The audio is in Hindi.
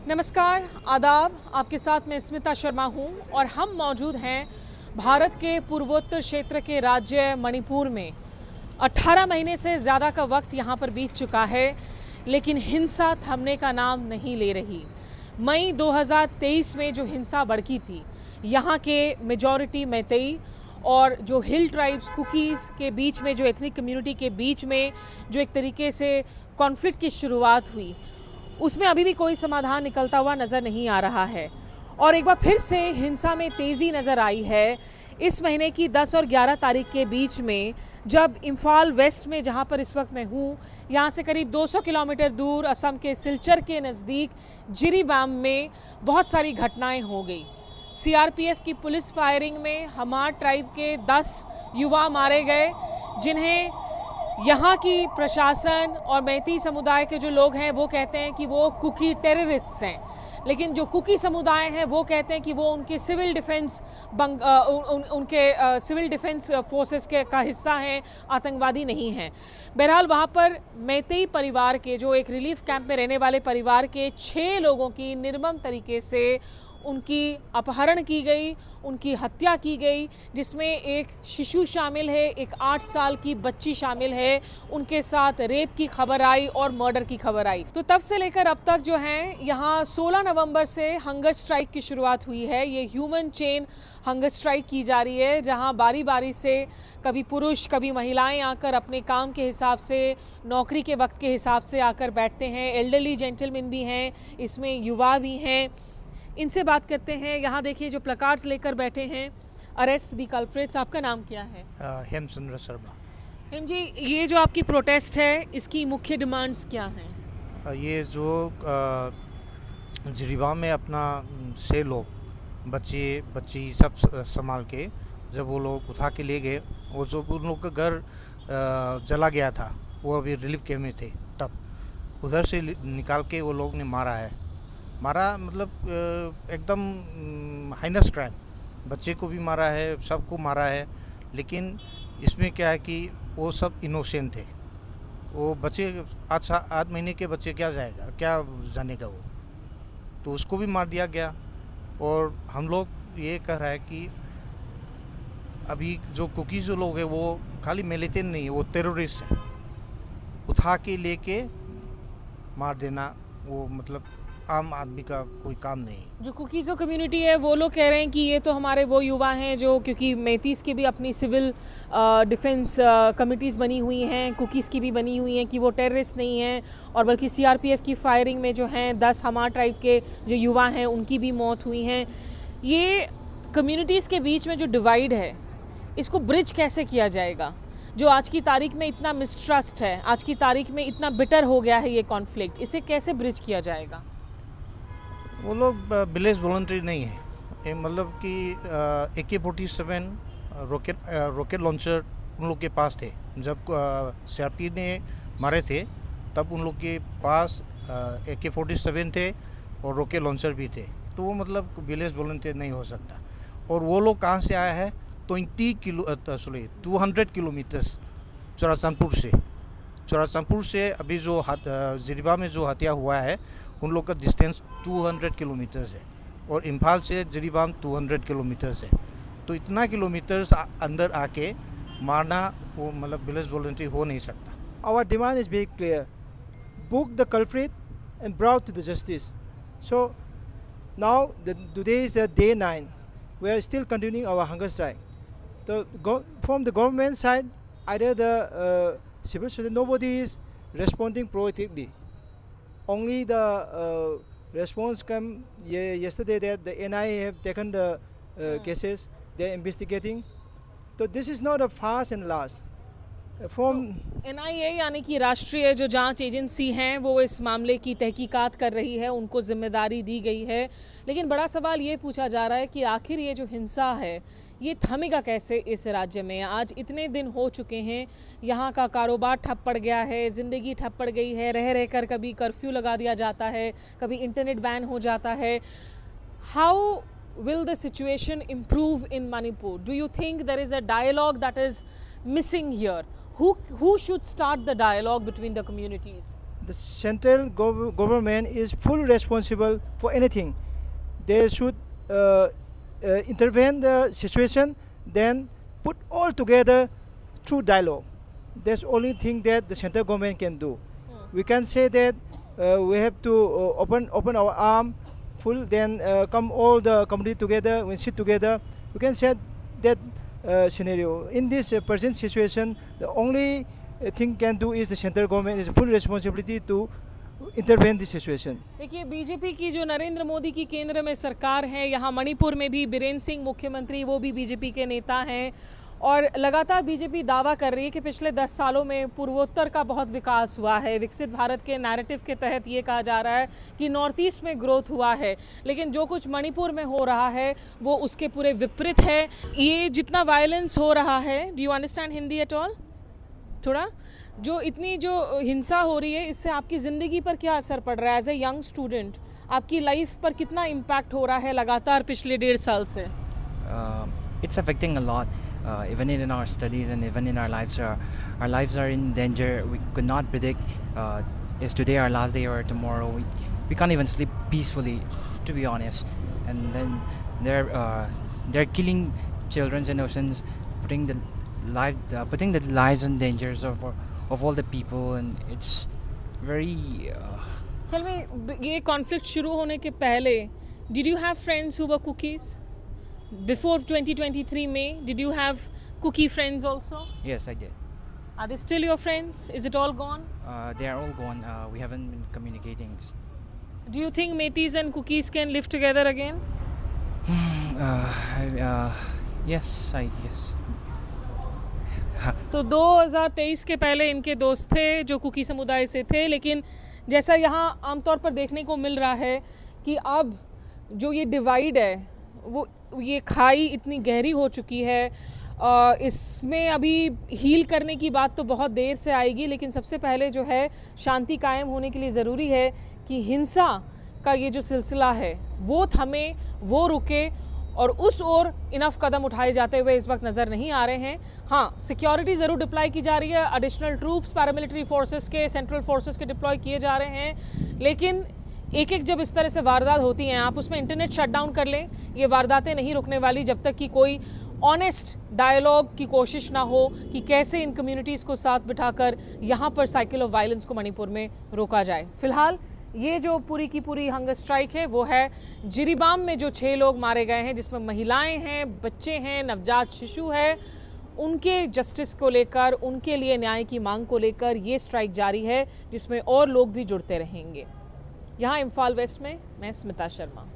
नमस्कार, आदाब। आपके साथ मैं स्मिता शर्मा हूं और हम मौजूद हैं भारत के पूर्वोत्तर क्षेत्र के राज्य मणिपुर में। 18 महीने से ज़्यादा का वक्त यहां पर बीत चुका है, लेकिन हिंसा थमने का नाम नहीं ले रही। मई 2023 में जो हिंसा भड़की थी, यहां के मेजॉरिटी मैतेई और जो हिल ट्राइब्स कुकीज़ के बीच में, जो एथनिक कम्युनिटी के बीच में जो एक तरीके से कॉन्फ्लिक्ट की शुरुआत हुई, उसमें अभी भी कोई समाधान निकलता हुआ नज़र नहीं आ रहा है। और एक बार फिर से हिंसा में तेज़ी नज़र आई है इस महीने की 10 और 11 तारीख के बीच में, जब इम्फाल वेस्ट में, जहां पर इस वक्त मैं हूं, यहां से करीब 200 किलोमीटर दूर असम के सिलचर के नज़दीक जिरीबाम में बहुत सारी घटनाएं हो गई। सीआरपीएफ की पुलिस फायरिंग में हमार ट्राइब के 10 युवा मारे गए, जिन्हें यहाँ की प्रशासन और मैती समुदाय के जो लोग हैं वो कहते हैं कि वो कुकी टेररिस्ट्स हैं, लेकिन जो कुकी समुदाय हैं वो कहते हैं कि वो उनके civil defence civil defence forces का हिस्सा हैं, आतंकवादी नहीं हैं। बहरहाल वहाँ पर मैतेई परिवार के, जो एक रिलीफ कैंप में रहने वाले परिवार के 6 लोगों की निर्मम तरीके से उनकी अपहरण की गई, उनकी हत्या की गई, जिसमें एक शिशु शामिल है, एक 8 साल की बच्ची शामिल है। उनके साथ रेप की खबर आई और मर्डर की खबर आई। तो तब से लेकर अब तक जो है, यहाँ 16 नवंबर से हंगर स्ट्राइक की शुरुआत हुई है। ये ह्यूमन चेन हंगर स्ट्राइक की जा रही है, जहाँ बारी बारी से कभी पुरुष कभी महिलाएं आकर अपने काम के हिसाब से, नौकरी के वक्त के हिसाब से आकर बैठते हैं। एल्डरली जेंटलमैन भी हैं, इसमें युवा भी हैं। इनसे बात करते हैं। यहाँ देखिए जो प्लकार्ड्स लेकर बैठे हैं, अरेस्ट दी कल्प्रिट्स। आपका नाम क्या है? हेमचंद्र शर्मा। हेम जी, ये जो आपकी प्रोटेस्ट है, इसकी मुख्य डिमांड्स क्या हैं? ये जो जिरीबाम में अपना 6 लोग बच्ची सब संभाल के जब वो लोग उठा के ले गए, वो जो उन लोग का घर जला गया था, वो अभी रिलीफ कैंप में थे, तब उधर से निकाल के वो लोग ने मारा मतलब एकदम हाइनस क्राइम। बच्चे को भी मारा है, सबको मारा है। लेकिन इसमें क्या है कि वो सब इनोसेंट थे। वो बच्चे 8 महीने के बच्चे क्या जानेगा वो, तो उसको भी मार दिया गया। और हम लोग ये कह रहा है कि अभी जो कुकी जो लोग हैं वो खाली मिलिटेंट नहीं है, वो टेररिस्ट है। उठा के लेके मार देना वो मतलब आम आदमी का कोई काम नहीं। जो कुकी जो कम्युनिटी है वो लोग कह रहे हैं कि ये तो हमारे वो युवा हैं जो, क्योंकि मैतीस की भी अपनी सिविल डिफेंस कमिटीज़ बनी हुई हैं, कुकीज़ की भी बनी हुई हैं, कि वो टेररिस्ट नहीं हैं, और बल्कि सीआरपीएफ की फायरिंग में जो हैं 10 हमार ट्राइब के जो युवा हैं उनकी भी मौत हुई हैं। ये कम्युनिटीज़ के बीच में जो डिवाइड है, इसको ब्रिज कैसे किया जाएगा? जो आज की तारीख में इतना मिसट्रस्ट है, आज की तारीख में इतना बिटर हो गया है ये कॉन्फ्लिक्ट, इसे कैसे ब्रिज किया जाएगा? वो लोग विलेज वॉलंटरी नहीं है, मतलब कि AK-47 रॉकेट लॉन्चर उन लोग के पास थे। जब सीआरपी ने मारे थे तब उन लोग के पास AK-47 थे और रॉकेट लॉन्चर भी थे, तो वो मतलब विलेज वॉलंटियर नहीं हो सकता। और वो लोग कहाँ से आया है? 200 किलोमीटर्स चौराचांदपुर से अभी जो जिरीबा में जो हत्या हुआ है, उन लोग का डिस्टेंस 200 किलोमीटर्स है, और इम्फाल से जिरीबाम 200 किलोमीटर्स है। तो इतना किलोमीटर्स अंदर आके मारना वो मतलब विलेज वॉलंटरी हो नहीं सकता। Our demand is very clear: book the culprit and brought to the justice. So now today is day 9. We are still continuing our hunger strike. From the government side, either the civil society, nobody is responding proactively. Only the response came yesterday that the NIA have taken the cases. They are investigating. So this is not a fast and last. NIA यानी कि राष्ट्रीय जो जांच एजेंसी हैं, वो इस मामले की तहकीकात कर रही है, उनको जिम्मेदारी दी गई है। लेकिन बड़ा सवाल ये पूछा जा रहा है कि आखिर ये जो हिंसा है, ये थमेगा कैसे इस राज्य में? आज इतने दिन हो चुके हैं, यहाँ का कारोबार ठप पड़ गया है, ज़िंदगी ठप पड़ गई है, रह कर कभी कर्फ्यू लगा दिया जाता है, कभी इंटरनेट बैन हो जाता है। How will the situation improve in Manipur? Do you think there is a dialogue that is missing here? Who should start the dialogue between the communities? the central government is fully responsible for anything. They should intervene the situation, then put all together through dialogue. That's only thing that the central government can do. We can say that we have to open our arm full, then come all the community together, we sit together. We can say that scenario. In this present situation, the only thing can do is the central government is full responsibility to intervene this situation. देखिए, बीजेपी की जो नरेंद्र मोदी की केंद्र में सरकार है, यहाँ मणिपुर में भी बीरेन सिंह मुख्यमंत्री, वो भी बीजेपी के नेता हैं और लगातार बीजेपी दावा कर रही है कि पिछले 10 सालों में पूर्वोत्तर का बहुत विकास हुआ है। विकसित भारत के नैरेटिव के तहत ये कहा जा रहा है कि नॉर्थ ईस्ट में ग्रोथ हुआ है, लेकिन जो कुछ मणिपुर में हो रहा है वो उसके पूरे विपरीत है। ये जितना वायलेंस हो रहा है, do you understand Hindi at all? थोड़ा जो इतनी जो हिंसा हो रही है, इससे आपकी ज़िंदगी पर क्या असर पड़ रहा है? एज ए यंग स्टूडेंट आपकी लाइफ पर कितना इम्पैक्ट हो रहा है लगातार पिछले 1.5 साल से? It's affecting a lot, even in our studies and even in our lives. Our lives are in danger. We could not predict is today our last day or tomorrow. We can't even sleep peacefully, to be honest. And then they're killing children's innocence, putting the lives in dangers of all the people, and it's very. Tell me, ये कॉन्फ्लिक्ट शुरू होने के पहले, did you have friends who were cookies? Before 2023 May, did you have cookie friends also? Yes, I did. Are they still your friends? Is it all gone? They are all gone. We haven't been communicating. Do you think Metis and cookies can live together again? Yes, I guess. तो 2023 के पहले इनके दोस्त थे जो कुकी समुदाय से थे, लेकिन जैसा यहाँ आमतौर पर देखने को मिल रहा है कि अब जो ये डिवाइड है, वो ये खाई इतनी गहरी हो चुकी है, इसमें अभी हील करने की बात तो बहुत देर से आएगी, लेकिन सबसे पहले जो है शांति कायम होने के लिए ज़रूरी है कि हिंसा का ये जो सिलसिला है वो थमे, वो रुके, और उस ओर इनफ कदम उठाए जाते हुए इस वक्त नज़र नहीं आ रहे हैं। हाँ, सिक्योरिटी ज़रूर डिप्लॉय की जा रही है, एडिशनल ट्रूप्स पैरामिलिट्री फोर्सेस के, सेंट्रल फोर्सेस के डिप्लॉय किए जा रहे हैं, लेकिन एक एक जब इस तरह से वारदात होती हैं, आप उसमें इंटरनेट शटडाउन कर लें, ये वारदातें नहीं रुकने वाली जब तक कि कोई ऑनेस्ट डायलॉग की कोशिश ना हो कि कैसे इन कम्युनिटीज़ को साथ बिठाकर यहाँ पर साइकिल ऑफ वायलेंस को मणिपुर में रोका जाए। फिलहाल ये जो पूरी की पूरी हंगर स्ट्राइक है वो है जिरीबाम में जो 6 लोग मारे गए हैं, जिसमें महिलाएं हैं, बच्चे हैं, नवजात शिशु है, उनके जस्टिस को लेकर, उनके लिए न्याय की मांग को लेकर ये स्ट्राइक जारी है, जिसमें और लोग भी जुड़ते रहेंगे। यहाँ इम्फाल वेस्ट में मैं स्मिता शर्मा।